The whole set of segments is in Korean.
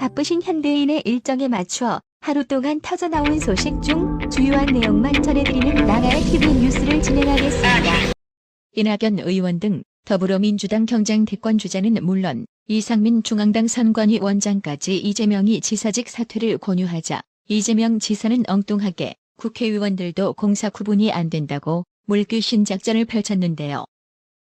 바쁘신 현대인의 일정에 맞춰 하루 동안 터져나온 소식 중 주요한 내용만 전해드리는 나라의 TV 뉴스를 진행하겠습니다. 이낙연 의원 등 더불어민주당 경쟁 대권주자는 물론 이상민 중앙당 선관위 원장까지 이재명이 지사직 사퇴를 권유하자 이재명 지사는 엉뚱하게 국회의원들도 공사 구분이 안 된다고 물귀신 작전을 펼쳤는데요.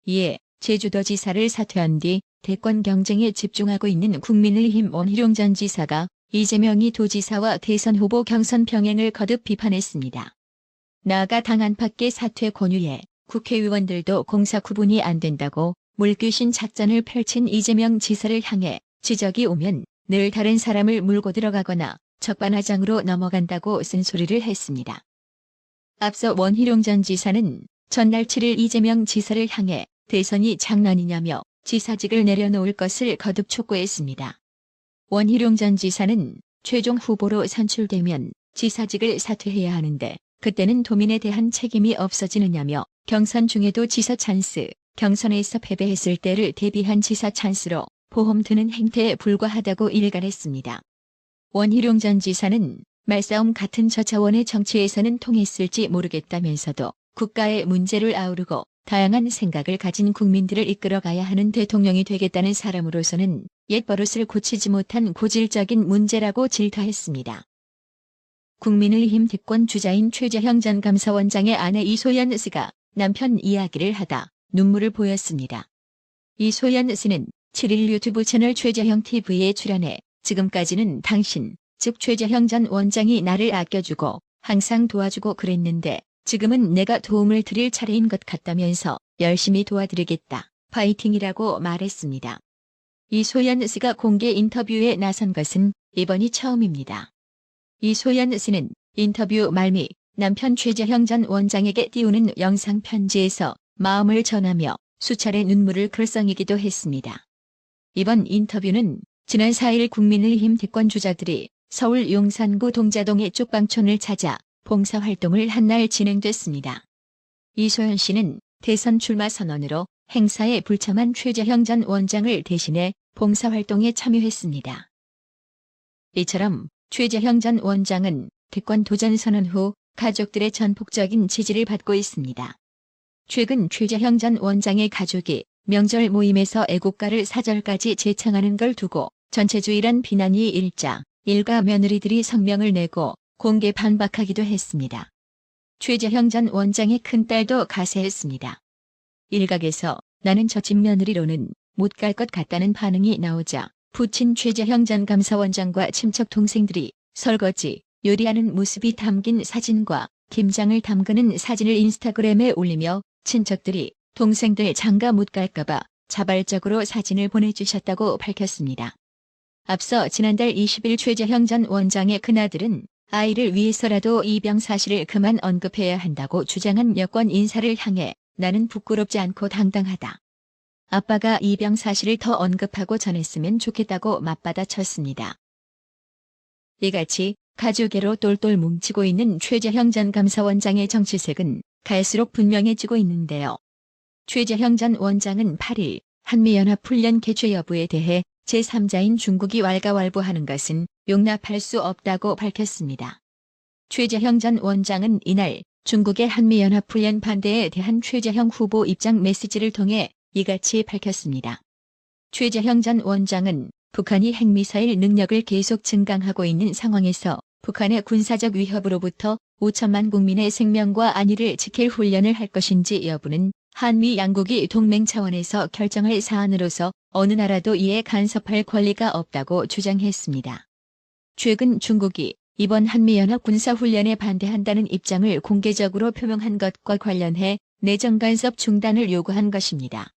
이에 제주도지사를 사퇴한 뒤 대권 경쟁에 집중하고 있는 국민의힘 원희룡 전 지사가 이재명이 도지사와 대선 후보 경선 병행을 거듭 비판했습니다. 나아가 당 안팎의 사퇴 권유에 국회의원들도 공사 구분이 안 된다고 물귀신 작전을 펼친 이재명 지사를 향해 지적이 오면 늘 다른 사람을 물고 들어가거나 적반하장으로 넘어간다고 쓴소리를 했습니다. 앞서 원희룡 전 지사는 전날 7일 이재명 지사를 향해 대선이 장난이냐며 지사직을 내려놓을 것을 거듭 촉구했습니다. 원희룡 전 지사는 최종 후보로 선출되면 지사직을 사퇴해야 하는데 그때는 도민에 대한 책임이 없어지느냐며 경선 중에도 지사 찬스, 경선에서 패배했을 때를 대비한 지사 찬스로 보험 드는 행태에 불과하다고 일갈했습니다. 원희룡 전 지사는 말싸움 같은 저차원의 정치에서는 통했을지 모르겠다면서도 국가의 문제를 아우르고 다양한 생각을 가진 국민들을 이끌어가야 하는 대통령이 되겠다는 사람으로서는 옛 버릇을 고치지 못한 고질적인 문제라고 질타했습니다. 국민의힘 대권 주자인 최재형 전 감사원장의 아내 이소연 씨가 남편 이야기를 하다 눈물을 보였습니다. 이소연 씨는 7일 유튜브 채널 최재형 TV에 출연해 지금까지는 당신, 즉 최재형 전 원장이 나를 아껴주고 항상 도와주고 그랬는데 지금은 내가 도움을 드릴 차례인 것 같다면서 열심히 도와드리겠다, 파이팅이라고 말했습니다. 이소연 씨가 공개 인터뷰에 나선 것은 이번이 처음입니다. 이소연 씨는 인터뷰 말미 남편 최재형 전 원장에게 띄우는 영상 편지에서 마음을 전하며 수차례 눈물을 글썽이기도 했습니다. 이번 인터뷰는 지난 4일 국민의힘 대권 주자들이 서울 용산구 동자동의 쪽방촌을 찾아 봉사활동을 한 날 진행됐습니다. 이소연 씨는 대선 출마 선언으로 행사에 불참한 최재형 전 원장을 대신해 봉사활동에 참여했습니다. 이처럼 최재형 전 원장은 대권 도전 선언 후 가족들의 전폭적인 지지를 받고 있습니다. 최근 최재형 전 원장의 가족이 명절 모임에서 애국가를 사절까지 재창하는 걸 두고 전체주의란 비난이 일자 일가 며느리들이 성명을 내고 공개 반박하기도 했습니다. 최재형 전 원장의 큰딸도 가세했습니다. 일각에서 나는 저 집 며느리로는 못 갈 것 같다는 반응이 나오자 부친 최재형 전 감사원장과 친척 동생들이 설거지, 요리하는 모습이 담긴 사진과 김장을 담그는 사진을 인스타그램에 올리며 친척들이 동생들 장가 못 갈까봐 자발적으로 사진을 보내주셨다고 밝혔습니다. 앞서 지난달 20일 최재형 전 원장의 큰아들은 아이를 위해서라도 입양 사실을 그만 언급해야 한다고 주장한 여권 인사를 향해 나는 부끄럽지 않고 당당하다. 아빠가 입양 사실을 더 언급하고 전했으면 좋겠다고 맞받아쳤습니다. 이같이 가족애로 똘똘 뭉치고 있는 최재형 전 감사원장의 정치색은 갈수록 분명해지고 있는데요. 최재형 전 원장은 8일 한미연합훈련 개최 여부에 대해 제3자인 중국이 왈가왈부하는 것은 용납할 수 없다고 밝혔습니다. 최재형 전 원장은 이날 중국의 한미연합훈련 반대에 대한 최재형 후보 입장 메시지를 통해 이같이 밝혔습니다. 최재형 전 원장은 북한이 핵미사일 능력을 계속 증강하고 있는 상황에서 북한의 군사적 위협으로부터 5천만 국민의 생명과 안위를 지킬 훈련을 할 것인지 여부는 한미 양국이 동맹 차원에서 결정할 사안으로서 어느 나라도 이에 간섭할 권리가 없다고 주장했습니다. 최근 중국이 이번 한미연합 군사훈련에 반대한다는 입장을 공개적으로 표명한 것과 관련해 내정 간섭 중단을 요구한 것입니다.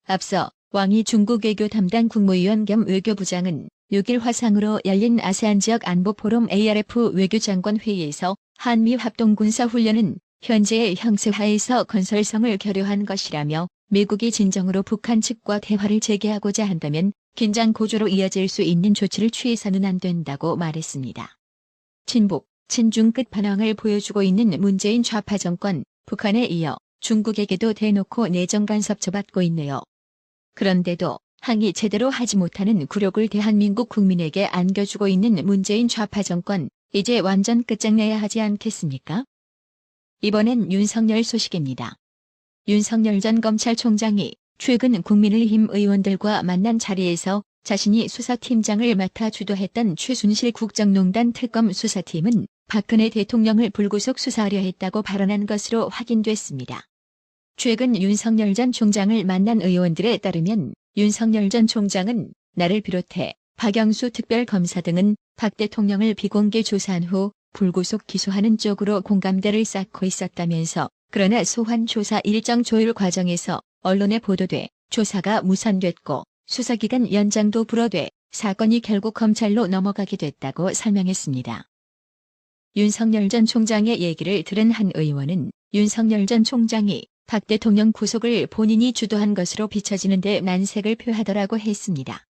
앞서 왕이 중국 외교 담당 국무위원 겸 외교부장은 6일 화상으로 열린 아세안 지역 안보 포럼 ARF 외교장관 회의에서 한미 합동군사훈련은 현재의 형세 하에서 건설성을 결여한 것이라며 미국이 진정으로 북한 측과 대화를 재개하고자 한다면 긴장 고조로 이어질 수 있는 조치를 취해서는 안 된다고 말했습니다. 친북, 친중 끝판왕을 보여주고 있는 문재인 좌파 정권, 북한에 이어 중국에게도 대놓고 내정 간섭 쳐받고 있네요. 그런데도 항의 제대로 하지 못하는 굴욕을 대한민국 국민에게 안겨주고 있는 문재인 좌파 정권, 이제 완전 끝장내야 하지 않겠습니까? 이번엔 윤석열 소식입니다. 윤석열 전 검찰총장이 최근 국민의힘 의원들과 만난 자리에서 자신이 수사팀장을 맡아 주도했던 최순실 국정농단 특검 수사팀은 박근혜 대통령을 불구속 수사하려 했다고 발언한 것으로 확인됐습니다. 최근 윤석열 전 총장을 만난 의원들에 따르면 윤석열 전 총장은 나를 비롯해 박영수 특별검사 등은 박 대통령을 비공개 조사한 후 불구속 기소하는 쪽으로 공감대를 쌓고 있었다면서, 그러나 소환 조사 일정 조율 과정에서 언론에 보도돼 조사가 무산됐고 수사기간 연장도 불어돼 사건이 결국 검찰로 넘어가게 됐다고 설명했습니다. 윤석열 전 총장의 얘기를 들은 한 의원은 윤석열 전 총장이 박 대통령 구속을 본인이 주도한 것으로 비춰지는 데 난색을 표하더라고 했습니다.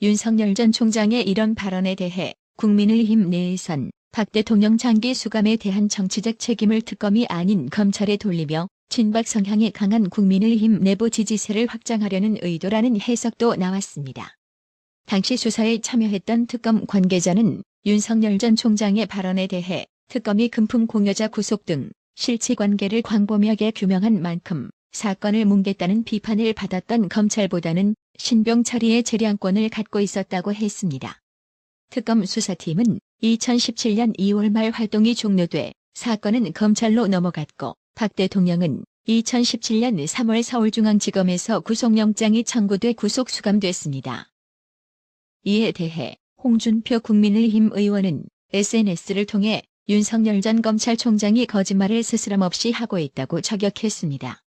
윤석열 전 총장의 이런 발언에 대해 국민의힘 내에선 박 대통령 장기 수감에 대한 정치적 책임을 특검이 아닌 검찰에 돌리며 친박 성향이 강한 국민의힘 내부 지지세를 확장하려는 의도라는 해석도 나왔습니다. 당시 수사에 참여했던 특검 관계자는 윤석열 전 총장의 발언에 대해 특검이 금품 공여자 구속 등 실체관계를 광범위하게 규명한 만큼 사건을 뭉갰다는 비판을 받았던 검찰보다는 신병 처리의 재량권을 갖고 있었다고 했습니다. 특검 수사팀은 2017년 2월 말 활동이 종료돼 사건은 검찰로 넘어갔고 박 대통령은 2017년 3월 서울중앙지검에서 구속영장이 청구돼 구속 수감됐습니다. 이에 대해 홍준표 국민의힘 의원은 SNS를 통해 윤석열 전 검찰총장이 거짓말을 스스럼없이 하고 있다고 저격했습니다.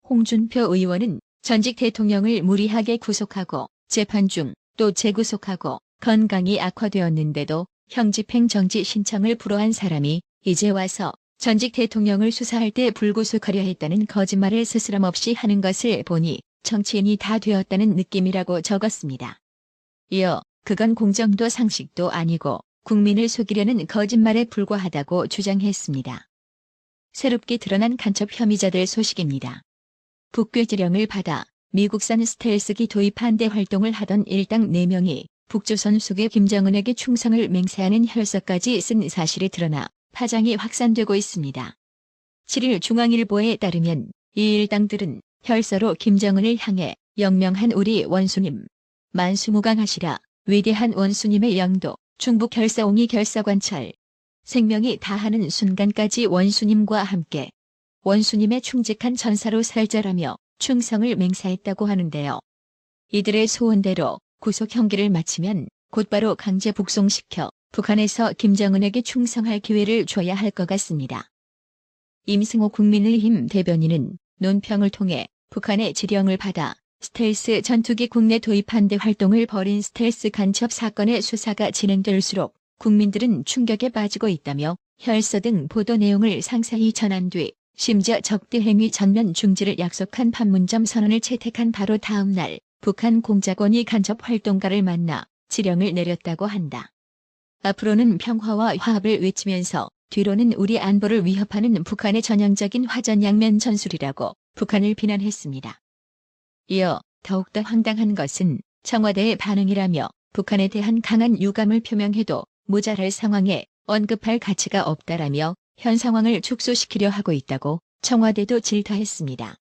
홍준표 의원은 전직 대통령을 무리하게 구속하고 재판 중 또 재구속하고 건강이 악화되었는데도 형집행 정지 신청을 불허한 사람이 이제 와서 전직 대통령을 수사할 때 불구속하려 했다는 거짓말을 스스럼없이 하는 것을 보니 정치인이 다 되었다는 느낌이라고 적었습니다. 이어 그건 공정도 상식도 아니고 국민을 속이려는 거짓말에 불과하다고 주장했습니다. 새롭게 드러난 간첩 혐의자들 소식입니다. 북괴지령을 받아 미국산 스텔스기 도입 반대 활동을 하던 일당 4명이 북조선 수계 김정은에게 충성을 맹세하는 혈서까지 쓴 사실이 드러나 파장이 확산되고 있습니다. 7일 중앙일보에 따르면 이 일당들은 혈서로 김정은을 향해 영명한 우리 원수님, 만수무강하시라, 위대한 원수님의 영도, 충북 결사옹이 결사관찰, 생명이 다하는 순간까지 원수님과 함께 원수님의 충직한 전사로 살자라며 충성을 맹세했다고 하는데요. 이들의 소원대로 구속 형기를 마치면 곧바로 강제 북송시켜 북한에서 김정은에게 충성할 기회를 줘야 할 것 같습니다. 임승호 국민의힘 대변인은 논평을 통해 북한의 지령을 받아 스텔스 전투기 국내 도입 반대 활동을 벌인 스텔스 간첩 사건의 수사가 진행될수록 국민들은 충격에 빠지고 있다며 혈서 등 보도 내용을 상세히 전한 뒤 심지어 적대 행위 전면 중지를 약속한 판문점 선언을 채택한 바로 다음 날 북한 공작원이 간첩 활동가를 만나 지령을 내렸다고 한다. 앞으로는 평화와 화합을 외치면서 뒤로는 우리 안보를 위협하는 북한의 전형적인 화전양면 전술이라고 북한을 비난했습니다. 이어 더욱더 황당한 것은 청와대의 반응이라며 북한에 대한 강한 유감을 표명해도 모자랄 상황에 언급할 가치가 없다라며 현 상황을 축소시키려 하고 있다고 청와대도 질타했습니다.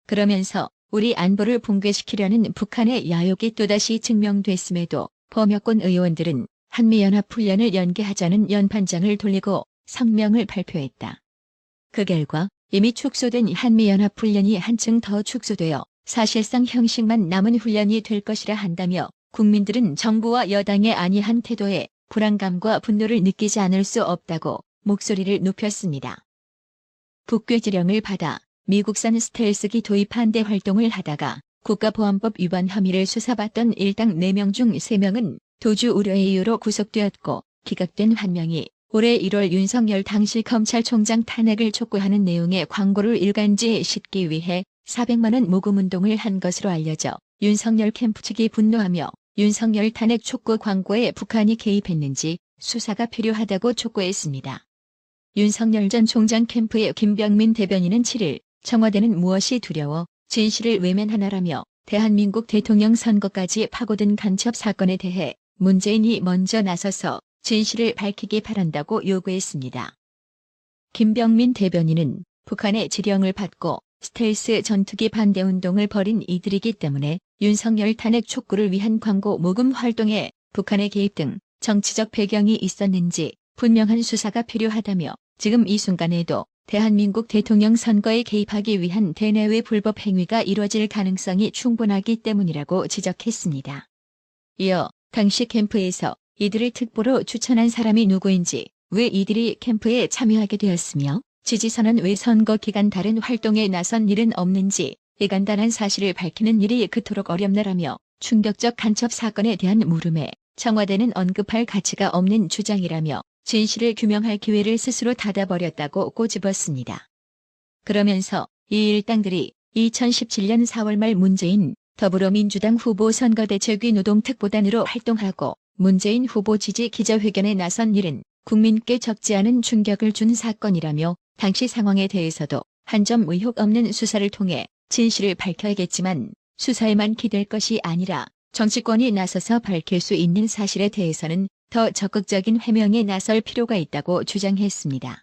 그러면서 우리 안보를 붕괴시키려는 북한의 야욕이 또다시 증명됐음에도 범여권 의원들은 한미연합훈련을 연계하자는 연판장을 돌리고 성명을 발표했다. 그 결과 이미 축소된 한미연합훈련이 한층 더 축소되어 사실상 형식만 남은 훈련이 될 것이라 한다며 국민들은 정부와 여당의 안이한 태도에 불안감과 분노를 느끼지 않을 수 없다고 목소리를 높였습니다. 북괴지령을 받아 미국산 스텔스기 도입 반대 활동을 하다가 국가보안법 위반 혐의를 수사받던 일당 4명 중 3명은 도주 우려의 이유로 구속되었고, 기각된 한 명이 올해 1월 윤석열 당시 검찰총장 탄핵을 촉구하는 내용의 광고를 일간지에 싣기 위해 400만 원 모금운동을 한 것으로 알려져 윤석열 캠프 측이 분노하며 윤석열 탄핵 촉구 광고에 북한이 개입했는지 수사가 필요하다고 촉구했습니다. 윤석열 전 총장 캠프의 김병민 대변인은 7일 청와대는 무엇이 두려워 진실을 외면하나라며 대한민국 대통령 선거까지 파고든 간첩 사건에 대해 문재인이 먼저 나서서 진실을 밝히기 바란다고 요구했습니다. 김병민 대변인은 북한의 지령을 받고 스텔스 전투기 반대 운동을 벌인 이들이기 때문에 윤석열 탄핵 촉구를 위한 광고 모금 활동에 북한의 개입 등 정치적 배경이 있었는지 분명한 수사가 필요하다며 지금 이 순간에도 대한민국 대통령 선거에 개입하기 위한 대내외 불법 행위가 이뤄질 가능성이 충분하기 때문이라고 지적했습니다. 이어 당시 캠프에서 이들을 특보로 추천한 사람이 누구인지, 왜 이들이 캠프에 참여하게 되었으며 지지선은 왜 선거 기간 다른 활동에 나선 일은 없는지 이 간단한 사실을 밝히는 일이 그토록 어렵나라며 충격적 간첩 사건에 대한 물음에 청와대는 언급할 가치가 없는 주장이라며 진실을 규명할 기회를 스스로 닫아버렸다고 꼬집었습니다. 그러면서 이 일당들이 2017년 4월 말 문재인 더불어민주당 후보 선거대책위 노동특보단으로 활동하고 문재인 후보 지지 기자회견에 나선 일은 국민께 적지 않은 충격을 준 사건이라며 당시 상황에 대해서도 한 점 의혹 없는 수사를 통해 진실을 밝혀야겠지만 수사에만 기댈 것이 아니라 정치권이 나서서 밝힐 수 있는 사실에 대해서는 더 적극적인 해명에 나설 필요가 있다고 주장했습니다.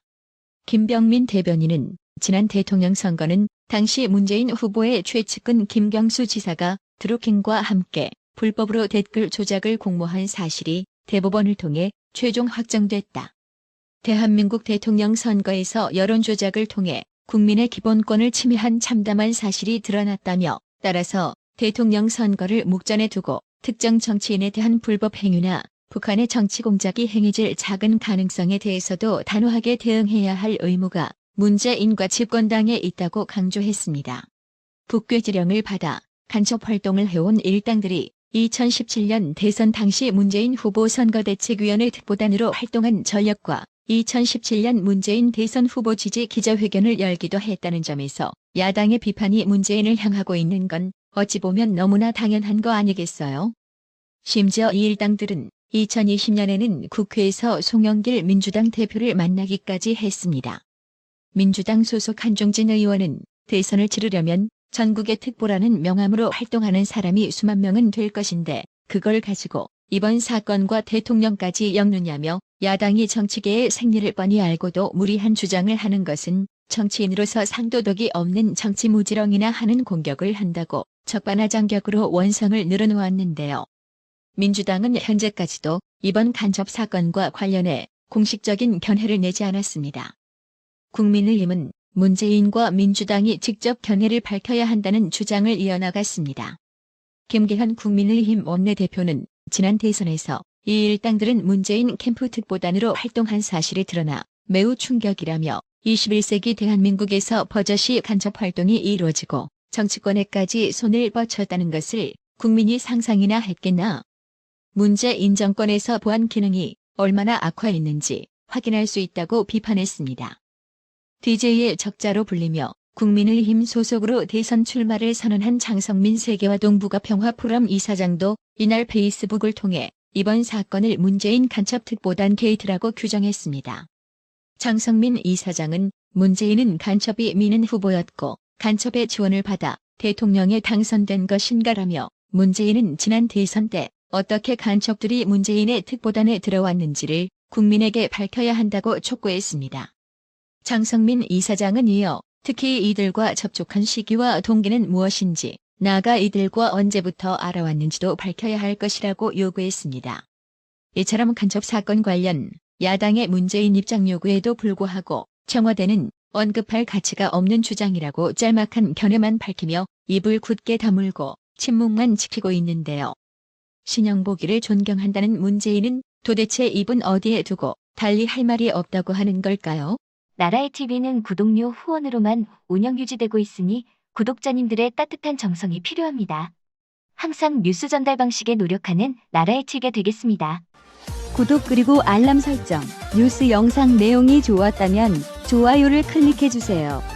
김병민 대변인은 지난 대통령 선거는 당시 문재인 후보의 최측근 김경수 지사가 드루킹과 함께 불법으로 댓글 조작을 공모한 사실이 대법원을 통해 최종 확정됐다. 대한민국 대통령 선거에서 여론 조작을 통해 국민의 기본권을 침해한 참담한 사실이 드러났다며 따라서 대통령 선거를 목전에 두고 특정 정치인에 대한 불법 행위나 북한의 정치 공작이 행해질 작은 가능성에 대해서도 단호하게 대응해야 할 의무가 문재인과 집권당에 있다고 강조했습니다. 북괴 지령을 받아 간첩 활동을 해온 일당들이 2017년 대선 당시 문재인 후보 선거대책위원회 특보단으로 활동한 전력과 2017년 문재인 대선 후보 지지 기자회견을 열기도 했다는 점에서 야당의 비판이 문재인을 향하고 있는 건 어찌 보면 너무나 당연한 거 아니겠어요? 심지어 이 일당들은 2020년에는 국회에서 송영길 민주당 대표를 만나기까지 했습니다. 민주당 소속 한종진 의원은 대선을 치르려면 전국의 특보라는 명함으로 활동하는 사람이 수만 명은 될 것인데 그걸 가지고 이번 사건과 대통령까지 엮느냐며 야당이 정치계의 생리를 뻔히 알고도 무리한 주장을 하는 것은 정치인으로서 상도덕이 없는 정치무지렁이나 하는 공격을 한다고 적반하장격으로 원성을 늘어놓았는데요. 민주당은 현재까지도 이번 간첩 사건과 관련해 공식적인 견해를 내지 않았습니다. 국민의힘은 문재인과 민주당이 직접 견해를 밝혀야 한다는 주장을 이어나갔습니다. 김기현 국민의힘 원내대표는 지난 대선에서 이 일당들은 문재인 캠프 특보단으로 활동한 사실이 드러나 매우 충격이라며 21세기 대한민국에서 버젓이 간첩 활동이 이루어지고 정치권에까지 손을 뻗쳤다는 것을 국민이 상상이나 했겠나. 문재인 정권에서 보안 기능이 얼마나 악화했는지 확인할 수 있다고 비판했습니다. DJ의 적자로 불리며 국민의힘 소속으로 대선 출마를 선언한 장성민 세계화 동북아 평화포럼 이사장도 이날 페이스북을 통해 이번 사건을 문재인 간첩 특보단 게이트라고 규정했습니다. 장성민 이사장은 문재인은 간첩이 미는 후보였고 간첩의 지원을 받아 대통령에 당선된 것인가라며 문재인은 지난 대선 때 어떻게 간첩들이 문재인의 특보단에 들어왔는지를 국민에게 밝혀야 한다고 촉구했습니다. 장성민 이사장은 이어 특히 이들과 접촉한 시기와 동기는 무엇인지, 나아가 이들과 언제부터 알아왔는지도 밝혀야 할 것이라고 요구했습니다. 이처럼 간첩 사건 관련 야당의 문재인 입장 요구에도 불구하고 청와대는 언급할 가치가 없는 주장이라고 짤막한 견해만 밝히며 입을 굳게 다물고 침묵만 지키고 있는데요. 신영복이를 존경한다는 문재인은 도대체 입은 어디에 두고 달리 할 말이 없다고 하는 걸까요? 나라의 TV는 구독료 후원으로만 운영 유지되고 있으니 구독자님들의 따뜻한 정성이 필요합니다. 항상 뉴스 전달 방식에 노력하는 나라의 TV가 되겠습니다. 구독 그리고 알람 설정, 뉴스 영상 내용이 좋았다면 좋아요를 클릭해주세요.